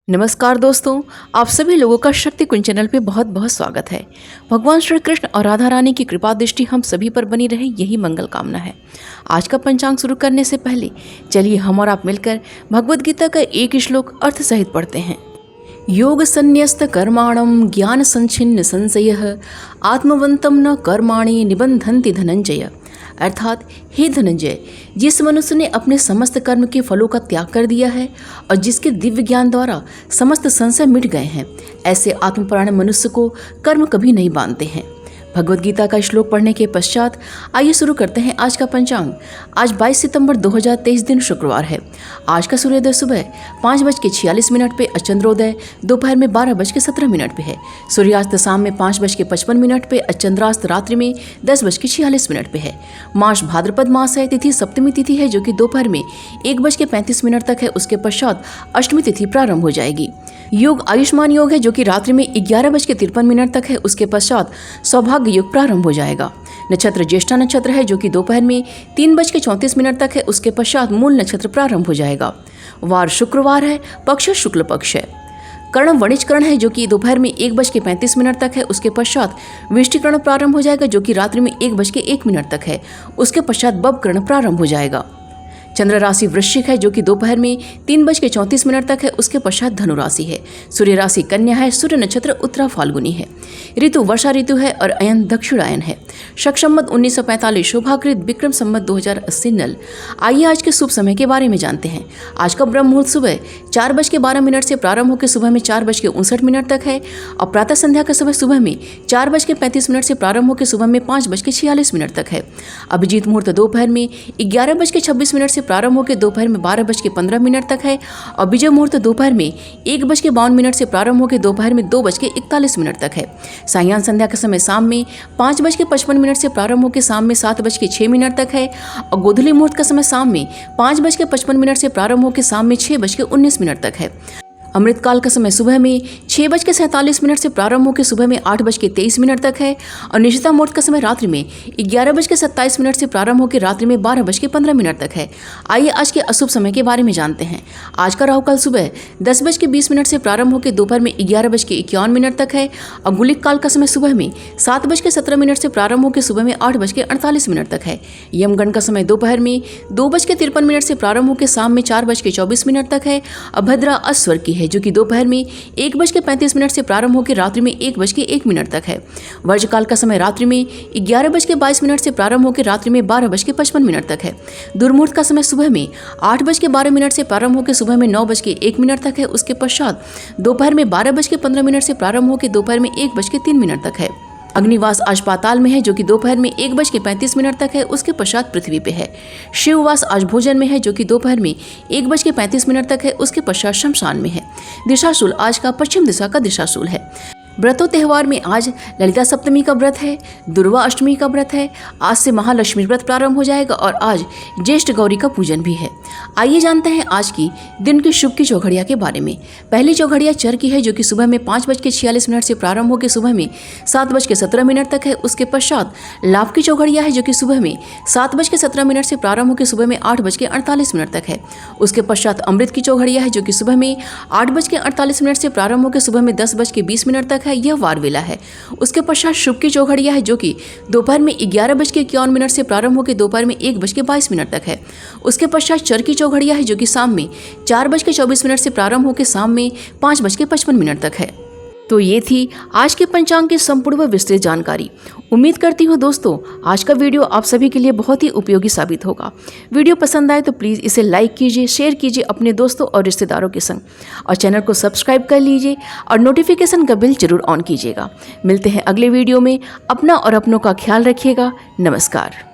नमस्कार दोस्तों, आप सभी लोगों का शक्ति कुंज चैनल पे बहुत बहुत स्वागत है। भगवान श्री कृष्ण और राधा रानी की कृपा दृष्टि हम सभी पर बनी रहे, यही मंगल कामना है। आज का पंचांग शुरू करने से पहले चलिए हम और आप मिलकर भगवद गीता का एक श्लोक अर्थ सहित पढ़ते हैं। योग संन्यस्त कर्माणम ज्ञान संचिन्न संशयः आत्मवंतम न कर्माणि निबंधन्ति धनंजय। अर्थात हे धनंजय, जिस मनुष्य ने अपने समस्त कर्म के फलों का त्याग कर दिया है और जिसके दिव्य ज्ञान द्वारा समस्त संशय मिट गए हैं, ऐसे आत्मपरायण मनुष्य को कर्म कभी नहीं बांधते हैं। भगवद गीता का श्लोक पढ़ने के पश्चात आइए शुरू करते हैं आज का पंचांग। आज 22 सितंबर 2023 दिन शुक्रवार है। आज का सूर्योदय सुबह 5:46 पे, चंद्रोदय दोपहर में 12:17 पे है। सूर्यास्त शाम में 5:55 पे, चंद्रास्त रात्रि में 10:46 पे है। मास भाद्रपद मास है। तिथि सप्तमी तिथि है जो कि दोपहर में 1:35 तक है। उसके पश्चात अष्टमी तिथि प्रारंभ हो जाएगी। योग आयुष्मान योग है जो कि रात्रि में 11:53 तक है। उसके पश्चात सौभाग्य योग प्रारंभ हो जाएगा। नक्षत्र ज्येष्ठा नक्षत्र है जो कि दोपहर में 3:34 तक है। उसके पश्चात मूल नक्षत्र प्रारंभ हो जाएगा। वार शुक्रवार है। पक्ष शुक्ल पक्ष है। कर्ण वणिज कर्ण है जो कि दोपहर में 1:35 तक है। उसके पश्चात विष्टि कर्ण प्रारंभ हो जाएगा जो कि रात्रि में 1:01 तक है। उसके पश्चात बब कर्ण प्रारंभ हो जाएगा। चंद्र राशि वृश्चिक है जो कि दोपहर में 3:34 तक है। उसके पश्चात धनु राशि है। सूर्य राशि कन्या है। सूर्य नक्षत्र उत्तरा फाल्गुनी है। ऋतु वर्षा ऋतु है और अयन दक्षिणायन है। शक संवत 1945 शोभाकृत विक्रम संवत 2080 नल। आइए आज के शुभ समय के बारे में जानते हैं। आज का ब्रह्म मुहूर्त सुबह 4:12 से प्रारंभ होकर सुबह में 4:59 तक है और प्रातः संध्या का समय सुबह में 4:35 से प्रारंभ होकर सुबह में 5:46 तक है। अभिजीत मुहूर्त दोपहर में 11:26 से प्रारंभ होकर दोपहर में 12:15 तक है और विजय मुहूर्त दोपहर में 1:52 से प्रारंभ होकर दोपहर में 2:41 तक है। सायं संध्या का समय शाम में 5:55 से प्रारंभ होकर शाम में 7:06 तक है और गोधूली मुहूर्त का समय शाम में 5:55 से प्रारंभ होकर शाम में 6:19 तक है। अमृत काल का समय सुबह में 6:47 से प्रारंभ होकर सुबह में 8:23 तक है और निशिता मुहूर्त का समय रात्रि में 11:27 से प्रारंभ होकर रात्रि में 12:15 तक है। आइए आज के अशुभ समय के बारे में जानते हैं। आज का राहु काल सुबह 10:20 से प्रारंभ होकर दोपहर में 11:51 तक है और गुलिक काल का समय सुबह में 7:17 से प्रारंभ होकर सुबह में 8:48 तक है। यमगण का समय दोपहर में 2:53 से प्रारंभ होकर शाम में 4:24 तक है और भद्रा अस्वर की है जो कि दोपहर में 1:35 से प्रारंभ होकर रात्रि में 1:01 तक है। वर्जकाल का समय रात्रि में 11:22 से प्रारंभ होकर रात्रि में 12:55 तक है। दुर्मुहूर्त का समय सुबह में 8:12 से प्रारंभ होकर सुबह में 9:01 तक है। उसके पश्चात दोपहर में 12:15 से प्रारंभ होकर दोपहर में 1:03 तक है। अग्निवास आज पाताल में है जो कि दोपहर में 1:35 तक है। उसके पश्चात पृथ्वी पे है। शिववास आज भोजन में है जो कि दोपहर में 1:35 तक है। उसके पश्चात शमशान में है। दिशाशूल आज का पश्चिम दिशा का दिशाशूल है। व्रतों त्यौहार में आज ललिता सप्तमी का व्रत है। दुर्वा अष्टमी का व्रत है। आज से महालक्ष्मी व्रत प्रारंभ हो जाएगा और आज ज्येष्ठ गौरी का पूजन भी है। आइए जानते हैं आज की दिन की शुभ की चौघड़िया के बारे में। पहली चौघड़िया चर की है जो कि सुबह में 5:46 से प्रारंभ होकर सुबह में 7:17 तक है। उसके पश्चात लाभ की चौघड़िया है जो कि सुबह में 7:17 से प्रारंभ होकर सुबह में 8:48 तक है। उसके पश्चात अमृत की चौघड़िया है जो कि सुबह में 8:48 से प्रारंभ होकर सुबह में 10:20 तक है। यह वार वेला है। उसके पश्चात शुभ की चौघड़िया है जो कि दोपहर में 11:51 से प्रारंभ होकर दोपहर में 1:22 तक है। उसके पश्चात चर की चौघड़िया है जो कि शाम में 4:24 से प्रारंभ होकर शाम में 5:55 तक है। तो ये थी आज के पंचांग की संपूर्ण व विस्तृत जानकारी। उम्मीद करती हूँ दोस्तों आज का वीडियो आप सभी के लिए बहुत ही उपयोगी साबित होगा। वीडियो पसंद आए तो प्लीज़ इसे लाइक कीजिए, शेयर कीजिए अपने दोस्तों और रिश्तेदारों के संग और चैनल को सब्सक्राइब कर लीजिए और नोटिफिकेशन का बिल जरूर ऑन कीजिएगा। मिलते हैं अगले वीडियो में। अपना और अपनों का ख्याल रखिएगा। नमस्कार।